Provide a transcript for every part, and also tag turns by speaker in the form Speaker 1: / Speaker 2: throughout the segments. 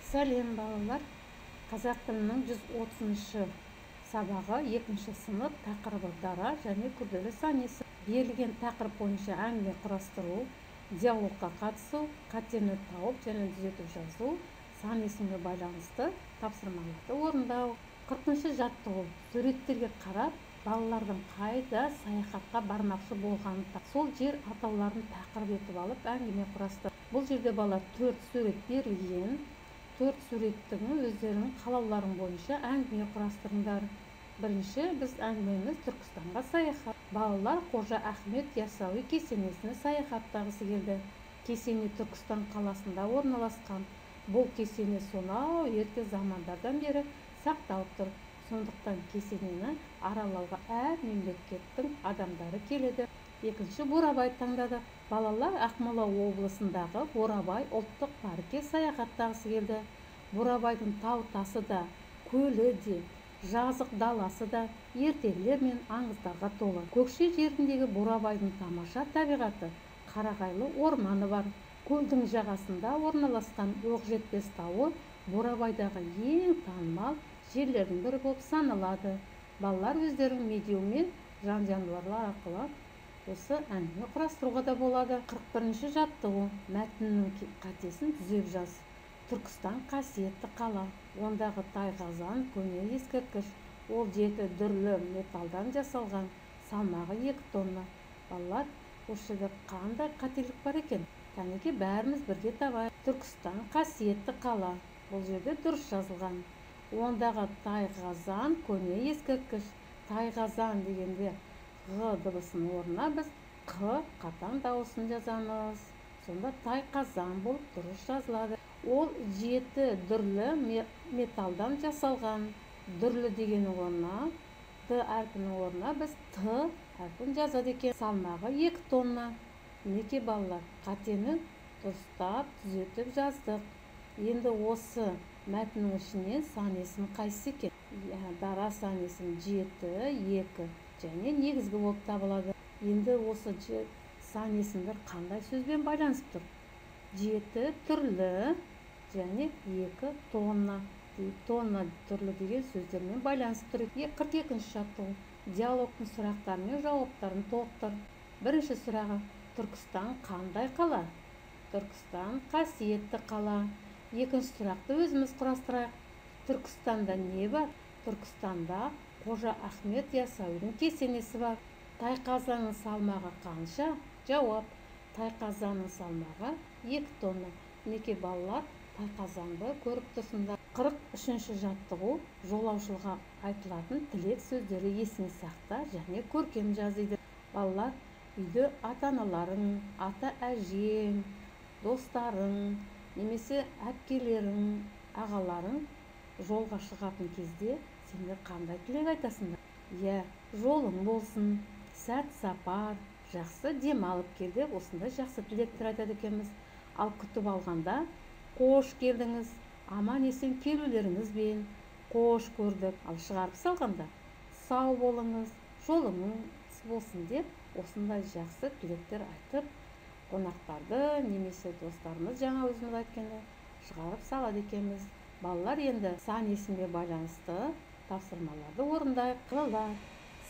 Speaker 1: Сәлем балалар. Қазақ тілінің 130-шы сабағы 2-ші сынып тақырыбы дара және күрделі сан есім. Берілген тақырып бойынша әңгіме құрастыру, диалогқа қатысу, қатені тауып және түзетіп жазу, сан есімге байланысты тапсырмаларды орындау. 40-шы жаттығу. Суреттерге қарап, балалардың қайда саяхатқа бармақшы болғанын, сол жер атауларын тақырып етіп алып әңгіме құрастыру. Бұл жерде бала 4 сурет берілген. 4 суреттің өздерінің қалауларың бойынша әңгіме құрастырыңдар. Бірінші біз әңгімеміз Түркістанға саяхат. Балалар Қожа Ахмет Яссауи кесенесіне саяхаттағысы келді. Кесене Түркістан қаласында орналасқан. Бұл кесене сонау ерте замандардан бері сақталып тұр. Сондықтан кесенені аралауға әр мемлекеттің адамдары келеді. Екінші Бурабай таңдады. Балалар Ақмола облысындағы Бурабай ұлттық паркке саяхаттағысы келді. Бурабайдың тау тасы да, көлі де, жазық даласы да ертегілер мен аңыздарға толы. Көкше жеріндегі Бурабайдың тамаша табиғаты, қарағайлы орманы бар. Көлдің жағасында орналасқан Оқжетпес тауы Бурабайдағы ең танымал жерлердің бірі болып саналады. Балалар өздерінің медеумен жан-жануарлар арқылы осы әңгіме құрастыруға да болады. 41-ші жаттығу. Мәтіннің қатесін түзеп жаз. Түркістан қасиетті қала. Ондағы тайқазан көне ескерткіш. Ол 7 түрлі металдан жасалған. Салмағы 2 тонна. Балалар, осы жерде қандай қателік бар екен? Кәнеки бәріміз бірге табайық. Түркістан қасиетті қала. Бұл жерде дұрыс жазылған. Ондағы тайқазан көне ескерткіш. Тайқазан дегенде Г дыбысының орнына біз Қ қатаң дауысын жазамыз. Сонда тайқазан болып дұрыс жазылады. Ол 7 түрлі металдан жасалған. Түрлі дегеннің орнына, Т әрпінің орнына біз Т әрпін жазады екен. Салмағы 2 тонна. Мінекей балалар, қатені дұрыстап түзетіп жаздық. Енді осы мәтіннің ішінен сан есімі қайсысы екен? Дара сан есімі 7, 2 және негізгі болып табылады. Енді осы сан есімдер қандай сөзбен байланысып тұр? 7 түрлі және 2 тонна. Тонна түрлі деген сөздермен байланысып тұр. 42-ші жаттығу. Диалогтың сұрақтары мен жауаптарын толықтыр. Бірінші сұрағы: Түркістан қандай қала? Түркістан қасиетті қала. Екінші сұрақты өзіміз құрастырайық. Түркістанда не бар? Түркістанда Қожа Ахмет Яссауидің кесенесі бар. Тайқазанның салмағы қанша? Жауап: тайқазанның салмағы 2 тонна. Мінекей балалар, тайқазанды көріп тұрсыңдар. 43-ші жаттығу. Жолаушыға айтылатын тілек сөздері есіне сақта және көркем жаз дейді. Балалар, үйде ата-аналарың, ата-әжең, достарың, немесе әпкелерің, ағаларың жолға шығатын кезде сендер қандай тілек айтасыңдар? Жолың болсын, сәт сапар, жақсы демалып кел деп осындай жақсы тілектер айтады екенбіз. Ал күтіп алғанда: қош келдіңіз, аман есен келулеріңізбен, қош көрдік. Ал шығарып салғанда: сау болыңыз, жолыңыз болсын деп осындай жақсы тілектер айтып, қонақтарды немесе достарымыз жаңа өзіміз айтқанда шығарып салады екенбіз. Балалар, енді сан есімге байланысты тапсырмаларды орындайық. Балалар,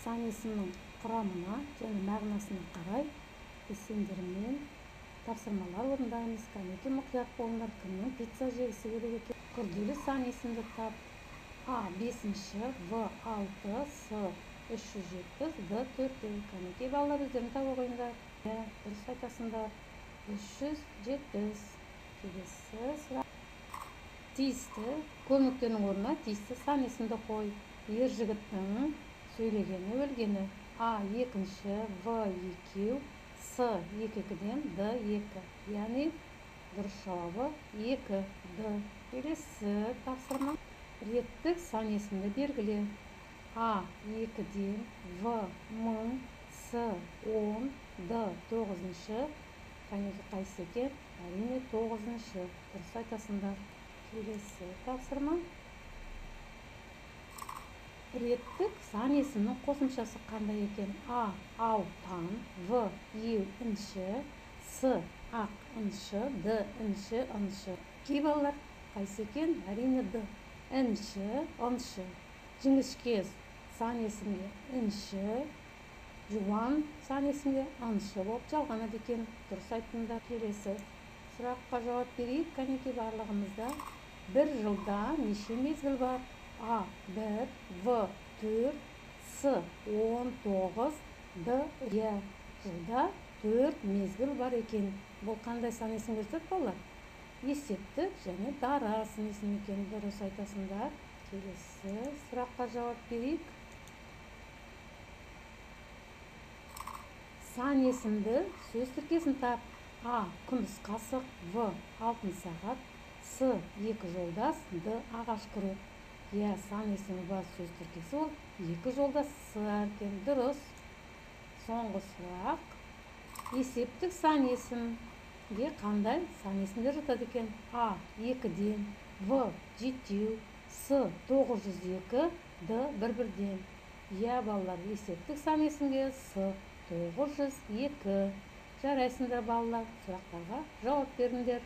Speaker 1: сан есімнің құрамына және мағынасына қарай сендермен тапсырмалар орындаймыз. Кәнеки мұқият болыңдар. Кімнің пицца жегісі келеді екен? Күрделі сан есімді тап. А 5-ші, В 6, С 370, Д 4. Кәнеки балалар, өздерін таба қойыңдар. Дұрыс айтасыңдар. 370. Келесі сұрақ. Тиісті көмектенің орнына тиісті сан есімді қой. Ер жігіттің сөйлегені өлгені. А 2-ші, В 2, С 2-ден Д 2. Яғни дұрыс жауабы 2, Д. Келесі тапсырма. Реттік сан есімді белгіле. А 2-ден В 1000, С 10, Д 9-шы. Кәнеки қайсы екен? Әрине 9-шы. Дұрыс айтасыңдар. Келесі тапсырма. Реттік сан есімнің қосымшасы қандай екен? А ау таң, В еу інші, С ақ інші, Д інші, інші. Кей балалар, қайсы екен? Әрине д. Ініші, ыншы. Жіңішке сан есімге ініші, жуан сан есімге ыншы болып жалғанады екен. Дұрыс айттыңдар. Келесі сұраққа жауап берейік. Кәнекей, барлығымызда бір жылда неше мезгіл бар? А. 1, В. 4, С. 19, Д. Жылда 4 мезгіл бар екен. Бұл қандай сан есімге жатады, балалар? Есептік және дара сан есім екен. Дұрыс айтасыңдар. Келесі сұраққа жауап берейік. Сан есімді сөз тіркесін тап. А. Күндіз қасық. В. Алтын сағат. С. Екі жолдас. Д. Ағаш күрек. Сан есімі бар сөз тіркесі ол екі жолдас С екен. Дұрыс. Соңғы сұрақ. Есептік сан есімге қандай сан есімдер жатады екен? А. 2-ден. В. 7. С. 902. Д. 1-1-ден. Балалар, есептік сан есімге С. 902. Жарайсыңдар балалар, сұрақтарға жауап беріңдер.